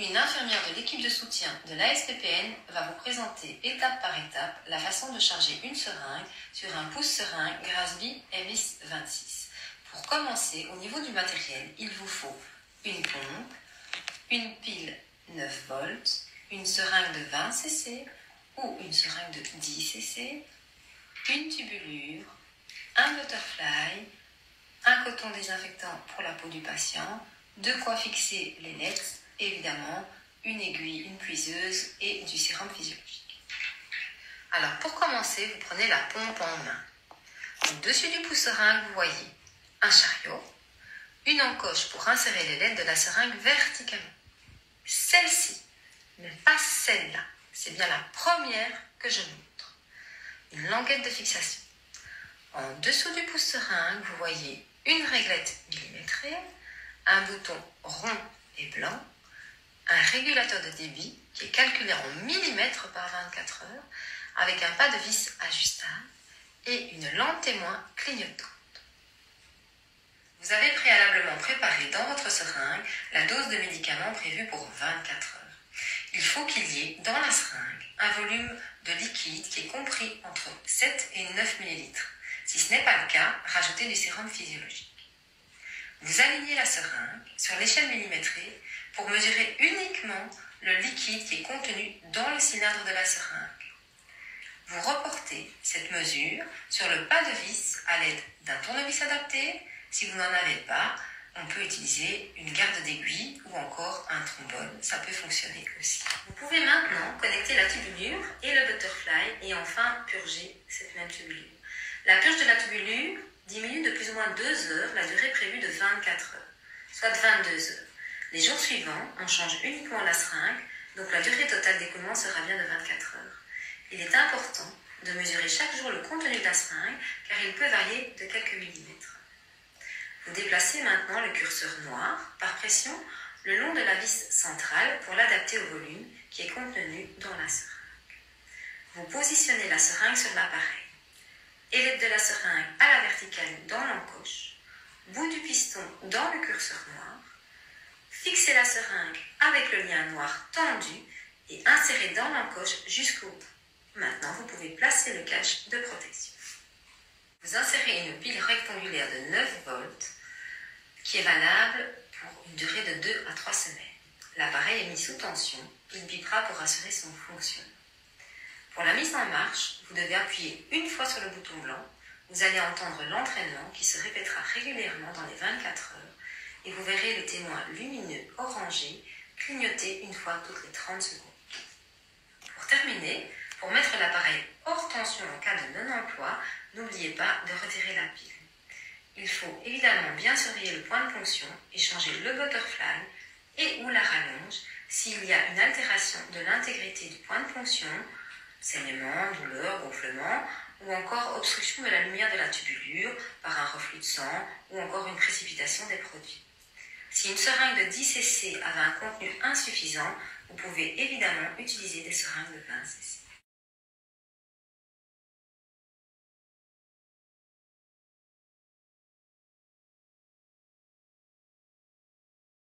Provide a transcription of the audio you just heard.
Une infirmière de l'équipe de soutien de l'ASPPN va vous présenter étape par étape la façon de charger une seringue sur un pouce-seringue Grasby MX26. Pour commencer, au niveau du matériel, il vous faut une pompe, une pile 9 volts, une seringue de 20 cc ou une seringue de 10 cc, une tubulure, un butterfly, un coton désinfectant pour la peau du patient, de quoi fixer les lettres, évidemment une aiguille, une puiseuse et du sérum physiologique. Alors pour commencer, vous prenez la pompe en main. Au-dessus du pouce-seringue, vous voyez un chariot, une encoche pour insérer les lettres de la seringue verticalement. Celle-ci, mais pas celle-là. C'est bien la première que je montre. Une languette de fixation. En dessous du pouce-seringue, vous voyez une réglette millimétrée, un bouton rond et blanc, un régulateur de débit qui est calculé en millimètres par 24 heures avec un pas de vis ajustable et une lampe témoin clignotante. Vous avez préalablement préparé dans votre seringue la dose de médicaments prévue pour 24 heures. Il faut qu'il y ait dans la seringue un volume de liquide qui est compris entre 7 et 9 ml. Si ce n'est pas le cas, rajoutez du sérum physiologique. Vous alignez la seringue sur l'échelle millimétrée pour mesurer uniquement le liquide qui est contenu dans le cylindre de la seringue. Vous reportez cette mesure sur le pas de vis à l'aide d'un tournevis adapté. Si vous n'en avez pas, on peut utiliser une garde d'aiguille ou encore un trombone, ça peut fonctionner aussi. Vous pouvez maintenant connecter la tubulure et le butterfly et enfin purger cette même tubulure. La purge de la tubulure diminue de plus ou moins 2 heures la durée prévue de 24 heures, soit 22 heures. Les jours suivants, on change uniquement la seringue, donc la durée totale d'écoulement sera bien de 24 heures. Il est important de mesurer chaque jour le contenu de la seringue, car il peut varier de quelques millimètres. Vous déplacez maintenant le curseur noir par pression le long de la vis centrale pour l'adapter au volume qui est contenu dans la seringue. Vous positionnez la seringue sur l'appareil. Ailette de la seringue à la verticale dans l'encoche, bout du piston dans le curseur noir, fixez la seringue avec le lien noir tendu et insérez dans l'encoche jusqu'au bout. Maintenant, vous pouvez placer le cache de protection. Vous insérez une pile rectangulaire de 9 volts qui est valable pour une durée de 2 à 3 semaines. L'appareil est mis sous tension, il bipera pour assurer son fonctionnement. Pour la mise en marche, vous devez appuyer une fois sur le bouton blanc. Vous allez entendre l'entraînement qui se répétera régulièrement dans les 24 heures et vous verrez le témoin lumineux orangé clignoter une fois toutes les 30 secondes. Pour terminer, pour mettre l'appareil hors tension en cas de non-emploi, n'oubliez pas de retirer la pile. Il faut évidemment bien surveiller le point de ponction et changer le butterfly et ou la rallonge s'il y a une altération de l'intégrité du point de ponction, saignement, douleur, gonflement, ou encore obstruction de la lumière de la tubulure par un reflux de sang ou encore une précipitation des produits. Si une seringue de 10 cc avait un contenu insuffisant, vous pouvez évidemment utiliser des seringues de 20 cc.